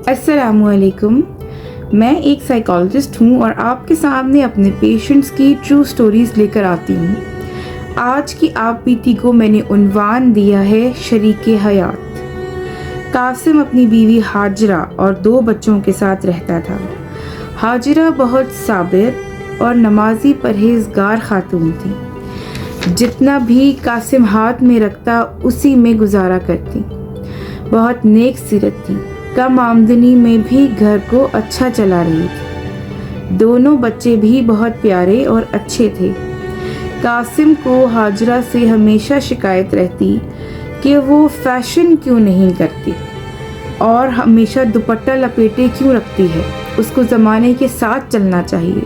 अस्सलाम वालेकुम। मैं एक साइकोलॉजिस्ट हूँ और आपके सामने अपने पेशेंट्स की ट्रू स्टोरीज़ लेकर आती हूँ। आज की आप बीती को मैंने उन्वान दिया है शरीके हयात। कासिम अपनी बीवी हाजरा और 2 बच्चों के साथ रहता था। हाजरा बहुत साबिर और नमाजी परहेजगार खातून थी। जितना भी कासिम हाथ में रखता उसी में गुजारा करती। बहुत नेक सीरत थी, कम आमदनी में भी घर को अच्छा चला रही थी। दोनों बच्चे भी बहुत प्यारे और अच्छे थे। कासिम को हाजरा से हमेशा शिकायत रहती कि वो फैशन क्यों नहीं करती और हमेशा दुपट्टा लपेटे क्यों रखती है, उसको ज़माने के साथ चलना चाहिए।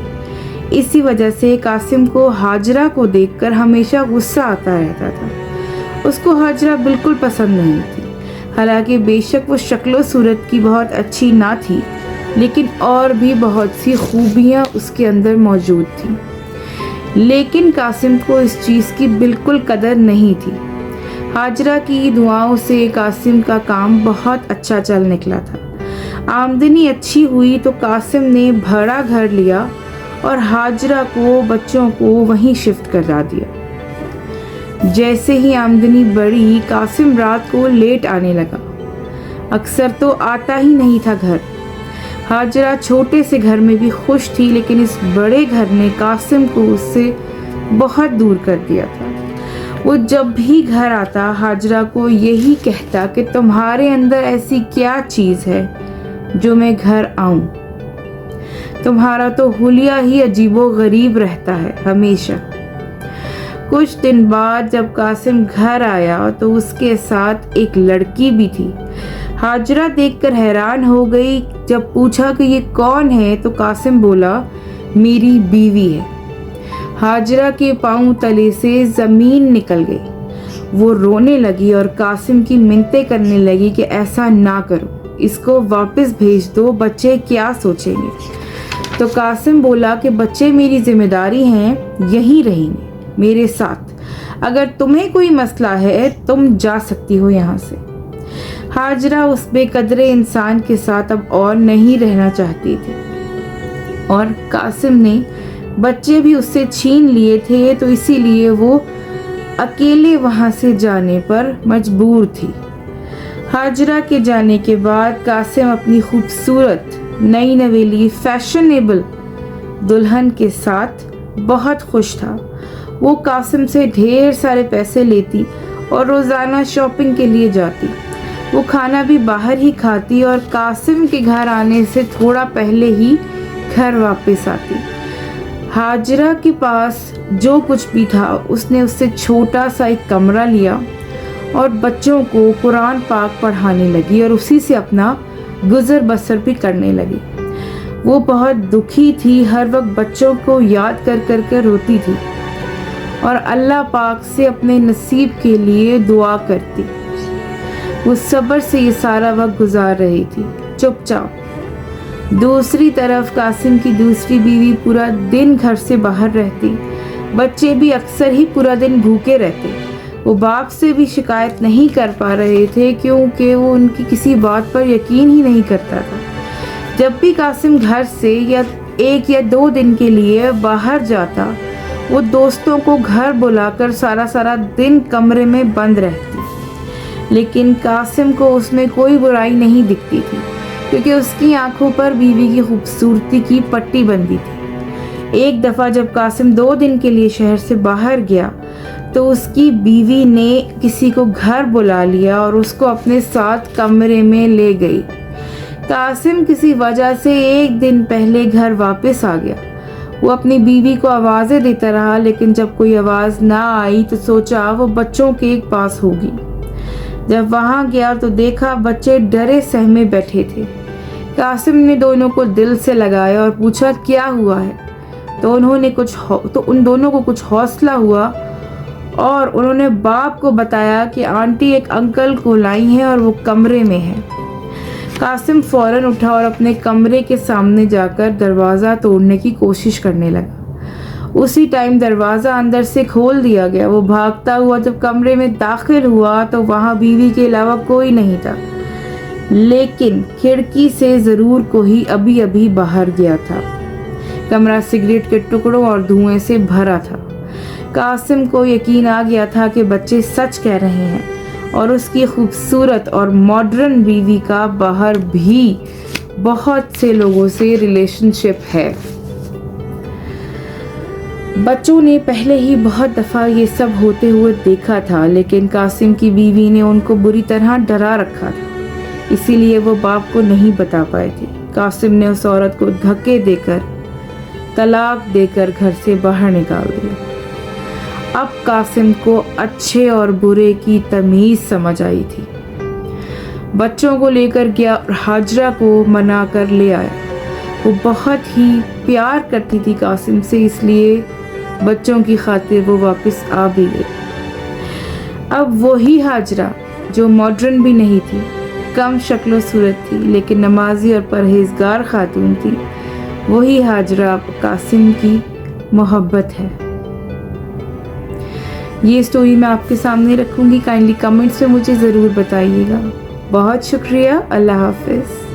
इसी वजह से कासिम को हाजरा को देखकर हमेशा गुस्सा आता रहता था। उसको हाजरा बिल्कुल पसंद नहीं थी। हालांकि बेशक वो शक्लो सूरत की बहुत अच्छी ना थी, लेकिन और भी बहुत सी खूबियाँ उसके अंदर मौजूद थी। लेकिन कासिम को इस चीज़ की बिल्कुल कदर नहीं थी। हाजरा की दुआओं से कासिम का काम बहुत अच्छा चल निकला था। आमदनी अच्छी हुई तो कासिम ने भाड़ा घर लिया और हाजरा को बच्चों को वहीं शिफ्ट करा दिया। जैसे ही आमदनी बढ़ी, कासिम रात को लेट आने लगा। अक्सर तो आता ही नहीं था घर। हाजरा छोटे से घर में भी खुश थी, लेकिन इस बड़े घर ने कासिम को उससे बहुत दूर कर दिया था। वो जब भी घर आता हाजरा को यही कहता कि तुम्हारे अंदर ऐसी क्या चीज़ है जो मैं घर आऊं। तुम्हारा तो हुलिया ही अजीबो गरीब रहता है हमेशा। कुछ दिन बाद जब कासिम घर आया तो उसके साथ एक लड़की भी थी। हाजरा देखकर हैरान हो गई। जब पूछा कि ये कौन है तो कासिम बोला, मेरी बीवी है। हाजरा के पांव तले से ज़मीन निकल गई। वो रोने लगी और कासिम की मिन्नतें करने लगी कि ऐसा ना करो, इसको वापस भेज दो, बच्चे क्या सोचेंगे। तो कासिम बोला कि बच्चे मेरी जिम्मेदारी हैं, यहीं रहेंगे मेरे साथ। अगर तुम्हें कोई मसला है तुम जा सकती हो यहाँ से। हाजरा उस बेकदरे इंसान के साथ अब और नहीं रहना चाहती थी और कासिम ने बच्चे भी उससे छीन लिए थे, तो इसीलिए वो अकेले वहाँ से जाने पर मजबूर थी। हाजरा के जाने के बाद कासिम अपनी खूबसूरत नई नवेली फैशनेबल दुल्हन के साथ बहुत खुश था। वो कासिम से ढेर सारे पैसे लेती और रोज़ाना शॉपिंग के लिए जाती। वो खाना भी बाहर ही खाती और कासिम के घर आने से थोड़ा पहले ही घर वापस आती। हाजरा के पास जो कुछ भी था उसने उससे छोटा सा एक कमरा लिया और बच्चों को कुरान पाक पढ़ाने लगी और उसी से अपना गुजर बसर भी करने लगी। वो बहुत दुखी थी, हर वक्त बच्चों को याद कर कर कर रोती थी और अल्लाह पाक से अपने नसीब के लिए दुआ करती। वो सब्र से ये सारा वक्त गुजार रही थी, चुपचाप। दूसरी तरफ कासिम की दूसरी बीवी पूरा दिन घर से बाहर रहती। बच्चे भी अक्सर ही पूरा दिन भूखे रहते। वो बाप से भी शिकायत नहीं कर पा रहे थे क्योंकि वो उनकी किसी बात पर यकीन ही नहीं करता था। जब भी कासिम घर से या 1 या 2 दिन के लिए बाहर जाता, वो दोस्तों को घर बुलाकर सारा दिन कमरे में बंद रहती। लेकिन कासिम को उसमें कोई बुराई नहीं दिखती थी क्योंकि उसकी आंखों पर बीवी की खूबसूरती की पट्टी बंधी थी। एक दफ़ा जब कासिम 2 दिन के लिए शहर से बाहर गया तो उसकी बीवी ने किसी को घर बुला लिया और उसको अपने साथ कमरे में ले गई। कासिम किसी वजह से 1 दिन पहले घर वापस आ गया। वो अपनी बीवी को आवाज़ें देता रहा, लेकिन जब कोई आवाज़ ना आई तो सोचा वो बच्चों के पास होगी। जब वहाँ गया तो देखा बच्चे डरे सहमे बैठे थे। कासिम ने दोनों को दिल से लगाया और पूछा क्या हुआ है। तो उन दोनों को कुछ हौसला हुआ और उन्होंने बाप को बताया कि आंटी एक अंकल को लाई हैं और वो कमरे में है। कासिम फौरन उठा और अपने कमरे के सामने जाकर दरवाज़ा तोड़ने की कोशिश करने लगा। उसी टाइम दरवाज़ा अंदर से खोल दिया गया। वो भागता हुआ जब कमरे में दाखिल हुआ तो वहाँ बीवी के अलावा कोई नहीं था। लेकिन खिड़की से ज़रूर कोई अभी अभी बाहर गया था। कमरा सिगरेट के टुकड़ों और धुएं से भरा था। कासिम को यकीन आ गया था कि बच्चे सच कह रहे हैं और उसकी खूबसूरत और मॉडर्न बीवी का बाहर भी बहुत से लोगों से रिलेशनशिप है। बच्चों ने पहले ही बहुत दफ़ा ये सब होते हुए देखा था, लेकिन कासिम की बीवी ने उनको बुरी तरह डरा रखा था, इसीलिए वो बाप को नहीं बता पाए थे। कासिम ने उस औरत को धक्के देकर, तलाक देकर घर से बाहर निकाल दिया। अब कासिम को अच्छे और बुरे की तमीज़ समझ आई थी। बच्चों को लेकर गया और हाजरा को मना कर ले आया। वो बहुत ही प्यार करती थी कासिम से, इसलिए बच्चों की खातिर वो वापस आ भी गई। अब वही हाजरा जो मॉडर्न भी नहीं थी, कम शक्ल सूरत थी, लेकिन नमाजी और परहेजगार खातून थी, वही हाजरा अब कासिम की मोहब्बत है। ये स्टोरी मैं आपके सामने रखूँगी, काइंडली कमेंट्स में मुझे ज़रूर बताइएगा। बहुत शुक्रिया। अल्लाह हाफ़िज़।